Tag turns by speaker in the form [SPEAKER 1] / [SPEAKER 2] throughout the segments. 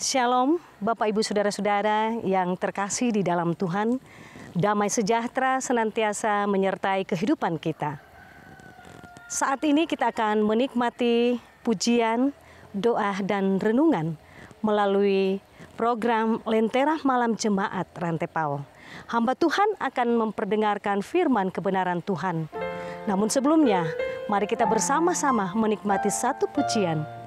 [SPEAKER 1] Shalom, Bapak Ibu Saudara-saudara yang terkasih di dalam Tuhan. Damai sejahtera senantiasa menyertai kehidupan kita. Saat ini kita akan menikmati pujian, doa, dan renungan melalui program Lentera Malam Jemaat Rantepao. Hamba Tuhan akan memperdengarkan firman kebenaran Tuhan. Namun sebelumnya, mari kita bersama-sama menikmati satu pujian.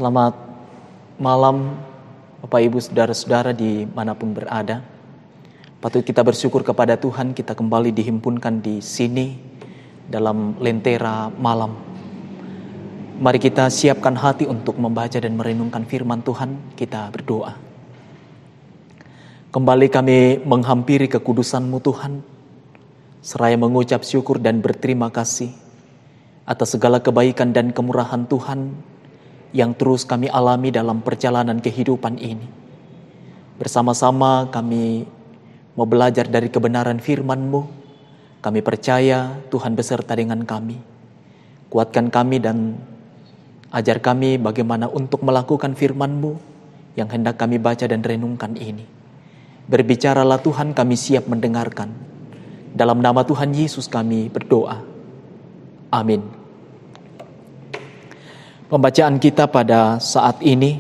[SPEAKER 2] Selamat malam Bapak Ibu Saudara-saudara dimanapun berada. Patut kita bersyukur kepada Tuhan, kita kembali dihimpunkan di sini dalam Lentera Malam. Mari kita siapkan hati untuk membaca dan merenungkan firman Tuhan. Kita berdoa. Kembali kami menghampiri kekudusan-Mu Tuhan, seraya mengucap syukur dan berterima kasih atas segala kebaikan dan kemurahan Tuhan yang terus kami alami dalam perjalanan kehidupan ini. Bersama-sama kami mau belajar dari kebenaran firman-Mu. Kami percaya Tuhan beserta dengan kami. Kuatkan kami dan ajar kami bagaimana untuk melakukan firman-Mu yang hendak kami baca dan renungkan ini. Berbicaralah Tuhan, kami siap mendengarkan. Dalam nama Tuhan Yesus kami berdoa. Amin. Pembacaan kita pada saat ini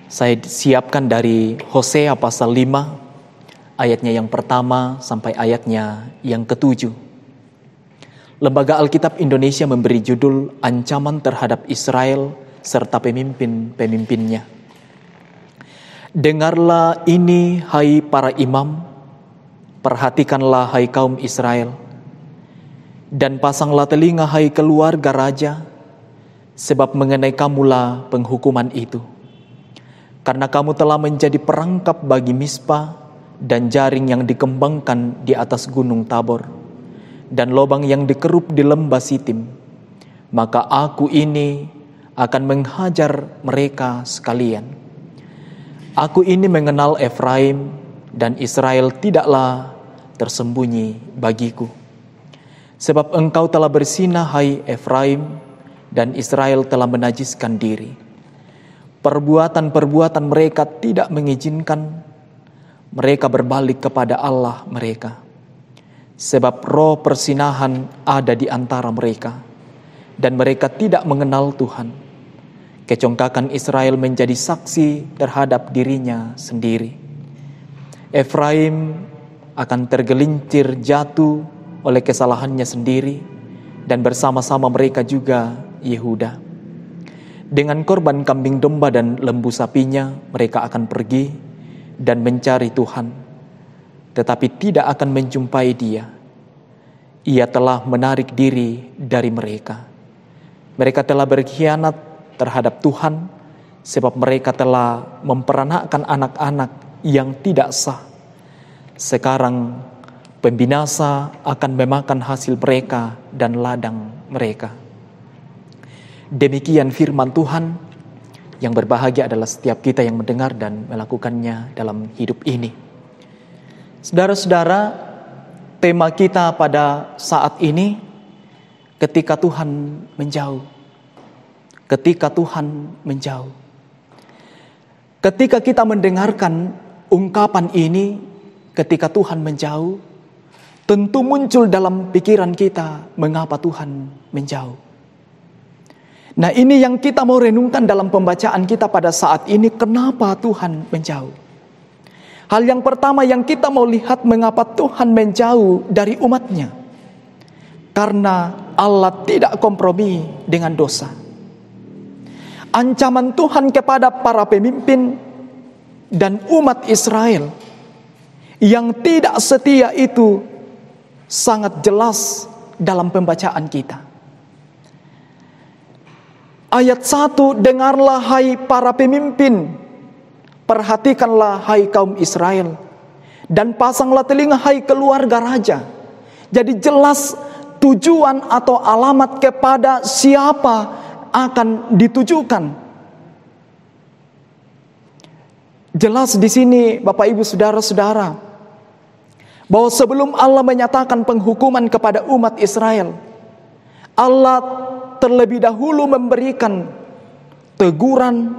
[SPEAKER 2] saya siapkan dari Hosea pasal 5 ayatnya yang pertama sampai ayatnya yang ke-7. Lembaga Alkitab Indonesia memberi judul Ancaman Terhadap Israel serta pemimpin-pemimpinnya. Dengarlah ini hai para imam, perhatikanlah hai kaum Israel, dan pasanglah telinga hai keluarga raja, sebab mengenai kamulah penghukuman itu. Karena kamu telah menjadi perangkap bagi Mispa dan jaring yang dikembangkan di atas gunung Tabor dan lobang yang dikerup di lembah Sitim, maka aku ini akan menghajar mereka sekalian. Aku ini mengenal Efraim dan Israel tidaklah tersembunyi bagiku. Sebab engkau telah bersinah hai Efraim, dan Israel telah menajiskan diri. Perbuatan-perbuatan mereka tidak mengizinkan mereka berbalik kepada Allah mereka. sebab roh persinahan ada di antara mereka, dan mereka tidak mengenal Tuhan. Kecongkakan Israel menjadi saksi terhadap dirinya sendiri. Efraim akan tergelincir jatuh oleh kesalahannya sendiri, dan bersama-sama mereka juga Yehuda. Dengan korban kambing domba dan lembu sapinya, mereka akan pergi dan mencari Tuhan, tetapi tidak akan menjumpai Dia. Ia telah menarik diri dari mereka. Mereka telah berkhianat terhadap Tuhan, sebab mereka telah memperanakkan anak-anak yang tidak sah. Sekarang pembinasa akan memakan hasil mereka dan ladang mereka. Demikian firman Tuhan. Yang berbahagia adalah setiap kita yang mendengar dan melakukannya dalam hidup ini. Saudara-saudara, tema kita pada saat ini, ketika Tuhan menjauh. Ketika Tuhan menjauh. Ketika kita mendengarkan ungkapan ini, ketika Tuhan menjauh, tentu muncul dalam pikiran kita mengapa Tuhan menjauh. Nah, ini yang kita mau renungkan dalam pembacaan kita pada saat ini, kenapa Tuhan menjauh. Hal yang pertama yang kita mau lihat mengapa Tuhan menjauh dari umatnya. Karena Allah tidak kompromi dengan dosa. Ancaman Tuhan kepada para pemimpin dan umat Israel yang tidak setia itu sangat jelas dalam pembacaan kita. Ayat 1, dengarlah hai para pemimpin, perhatikanlah hai kaum Israel, dan pasanglah telinga hai keluarga raja. Jadi jelas tujuan atau alamat kepada siapa akan ditujukan. Jelas di sini Bapak Ibu Saudara-saudara, bahwa sebelum Allah menyatakan penghukuman kepada umat Israel, Allah terlebih dahulu memberikan teguran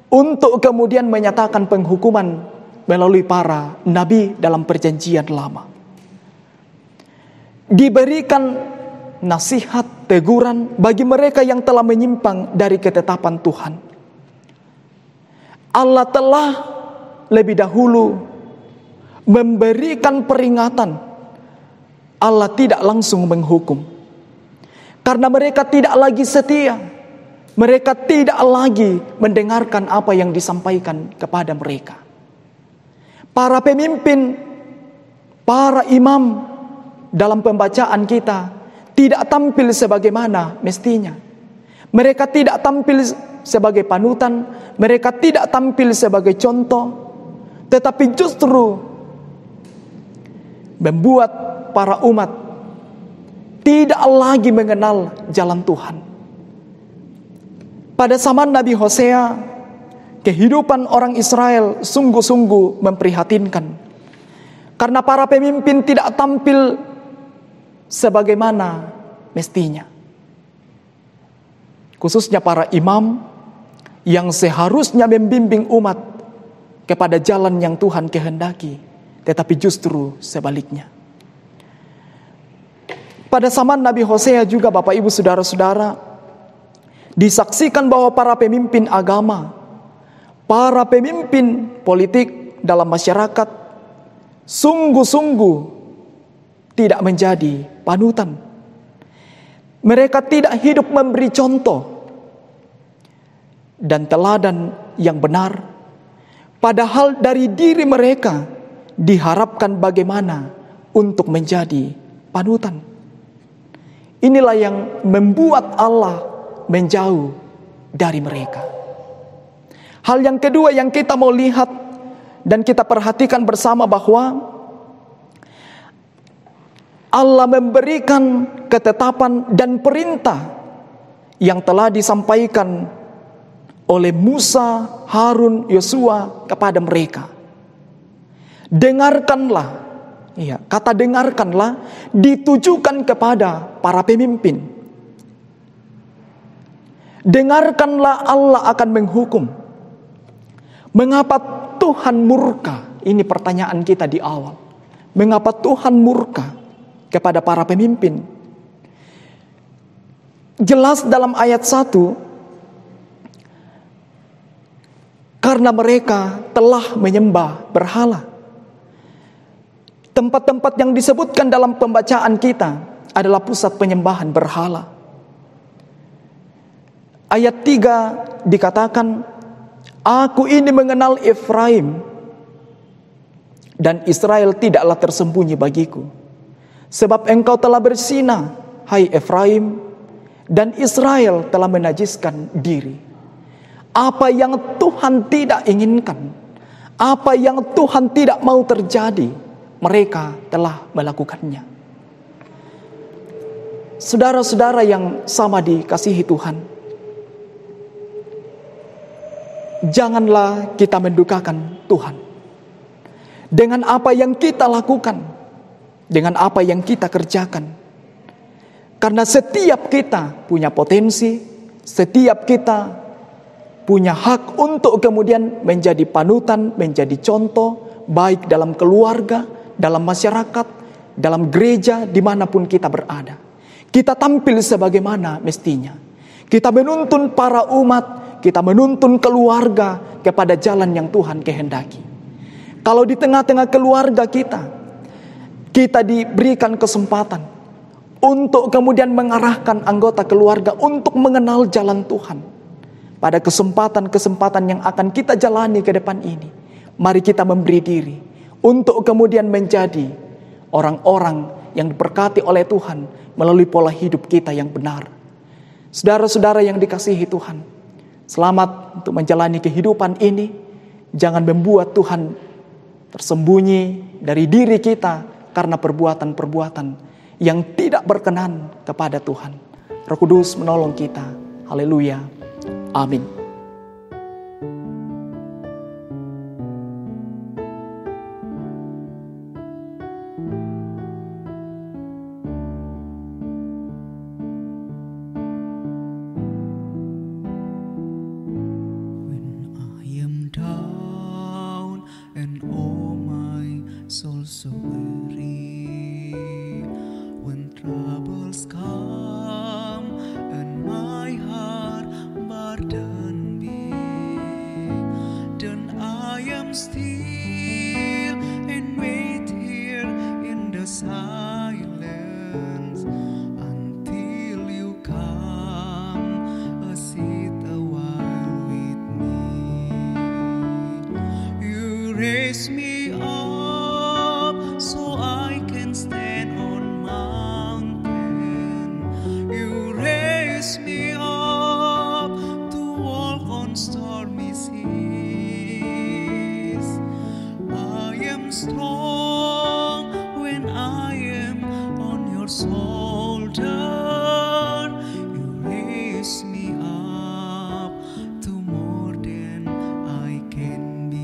[SPEAKER 2] untuk kemudian menyatakan penghukuman melalui para nabi dalam perjanjian lama. Diberikan nasihat, teguran bagi mereka yang telah menyimpang dari ketetapan Tuhan. Allah telah lebih dahulu memberikan peringatan. Allah tidak langsung menghukum. Karena mereka tidak lagi setia. Mereka tidak lagi mendengarkan apa yang disampaikan kepada mereka. Para pemimpin, para imam dalam pembacaan kita tidak tampil sebagaimana mestinya. Mereka tidak tampil sebagai panutan. Mereka tidak tampil sebagai contoh. Tetapi justru membuat para umat tidak lagi mengenal jalan Tuhan. Pada zaman Nabi Hosea, kehidupan orang Israel sungguh-sungguh memprihatinkan. Karena para pemimpin tidak tampil sebagaimana mestinya. Khususnya para imam yang seharusnya membimbing umat kepada jalan yang Tuhan kehendaki, tetapi justru sebaliknya. Pada zaman Nabi Hosea juga Bapak Ibu Saudara-saudara, disaksikan bahwa para pemimpin agama, para pemimpin politik dalam masyarakat sungguh-sungguh tidak menjadi panutan. Mereka tidak hidup memberi contoh dan teladan yang benar, padahal dari diri mereka diharapkan bagaimana untuk menjadi panutan. Inilah yang membuat Allah menjauh dari mereka. Hal yang kedua yang kita mau lihat dan kita perhatikan bersama, bahwa Allah memberikan ketetapan dan perintah yang telah disampaikan oleh Musa, Harun, Yosua kepada mereka. Dengarkanlah. Ya, kata dengarkanlah ditujukan kepada para pemimpin. Dengarkanlah, Allah akan menghukum. Mengapa Tuhan murka? Ini pertanyaan kita di awal. Mengapa Tuhan murka? kepada para pemimpin. Jelas dalam ayat 1, karena mereka telah menyembah berhala. Tempat-tempat yang disebutkan dalam pembacaan kita adalah pusat penyembahan berhala. Ayat 3 dikatakan, aku ini mengenal Efraim, dan Israel tidaklah tersembunyi bagiku. Sebab engkau telah bersinah, hai Efraim, dan Israel telah menajiskan diri. Apa yang Tuhan tidak inginkan, apa yang Tuhan tidak mau terjadi, mereka telah melakukannya. Saudara-saudara yang sama dikasihi Tuhan, janganlah kita mendukakan Tuhan dengan apa yang kita lakukan, dengan apa yang kita kerjakan. Karena setiap kita punya potensi, setiap kita punya hak untuk kemudian menjadi panutan, menjadi contoh, baik dalam keluarga, dalam masyarakat, dalam gereja, dimanapun kita berada. Kita tampil sebagaimana mestinya. Kita menuntun para umat, kita menuntun keluarga kepada jalan yang Tuhan kehendaki. Kalau di tengah-tengah keluarga kita diberikan kesempatan untuk kemudian mengarahkan anggota keluarga untuk mengenal jalan Tuhan. Pada kesempatan-kesempatan yang akan kita jalani ke depan ini, mari kita memberi diri untuk kemudian menjadi orang-orang yang diberkati oleh Tuhan melalui pola hidup kita yang benar. Saudara-saudara yang dikasihi Tuhan, selamat untuk menjalani kehidupan ini. Jangan membuat Tuhan tersembunyi dari diri kita karena perbuatan-perbuatan yang tidak berkenan kepada Tuhan. Roh Kudus menolong kita. Haleluya. Amin.
[SPEAKER 3] So weary when troubles come and my heart burden be, then I am still and wait here in the silence until you come and sit a while with me. You raise me up so I can stand on mountain. You raise me up to walk on stormy seas. I am strong when I am on your shoulder. You raise me up to more than I can be.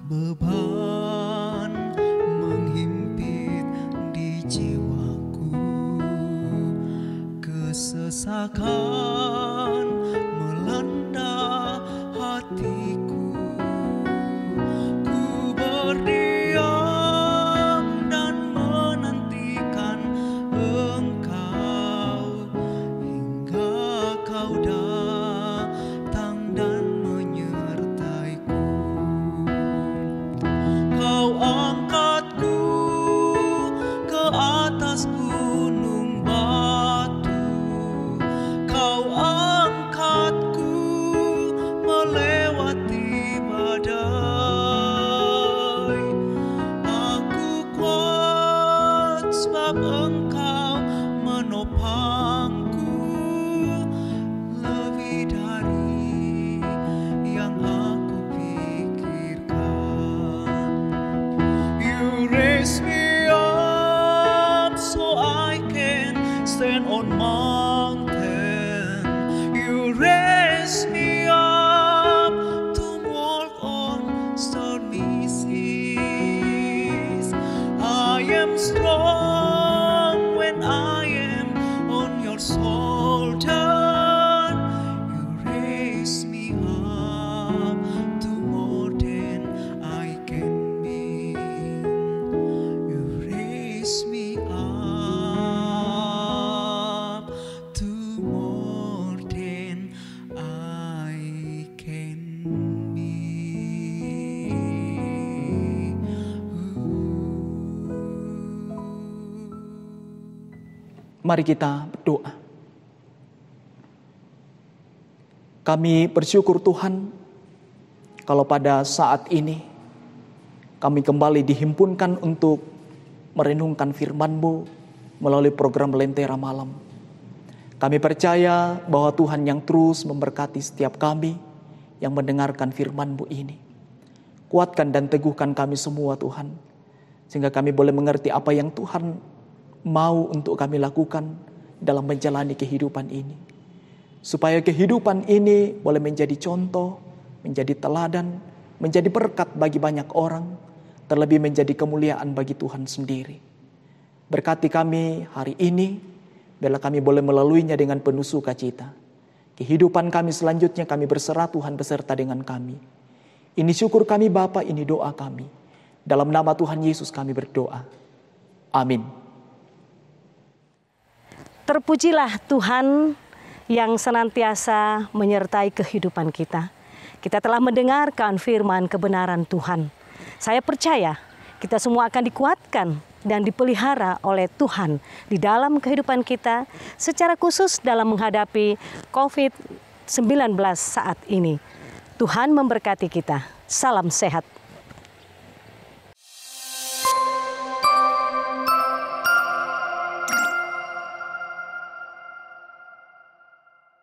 [SPEAKER 3] Beban menghimpit di jiwaku, kesesakan melanda hatiku. Ku berdiam dan menantikan Engkau hingga Kau datang dan menyertaiku. Kau angkatku ke atas gunung batu. Kau angkat more than I can be.
[SPEAKER 2] Mari kita berdoa. Kami bersyukur Tuhan, kalau pada saat ini kami kembali dihimpunkan untuk merenungkan firman-Mu melalui program Lentera Malam. Kami percaya bahwa Tuhan yang terus memberkati setiap kami yang mendengarkan firman-Mu ini. Kuatkan dan teguhkan kami semua Tuhan, sehingga kami boleh mengerti apa yang Tuhan mau untuk kami lakukan dalam menjalani kehidupan ini. Supaya kehidupan ini boleh menjadi contoh, menjadi teladan, menjadi berkat bagi banyak orang, terlebih menjadi kemuliaan bagi Tuhan sendiri. Berkati kami hari ini, biarlah kami boleh melaluinya dengan penuh sukacita. Kehidupan kami selanjutnya kami berserah Tuhan beserta dengan kami. Ini syukur kami Bapa, ini doa kami. Dalam nama Tuhan Yesus kami berdoa. Amin.
[SPEAKER 1] Terpujilah Tuhan yang senantiasa menyertai kehidupan kita. Kita telah mendengarkan firman kebenaran Tuhan. Saya percaya kita semua akan dikuatkan dan dipelihara oleh Tuhan di dalam kehidupan kita, secara khusus dalam menghadapi COVID-19 saat ini. Tuhan memberkati kita. Salam sehat.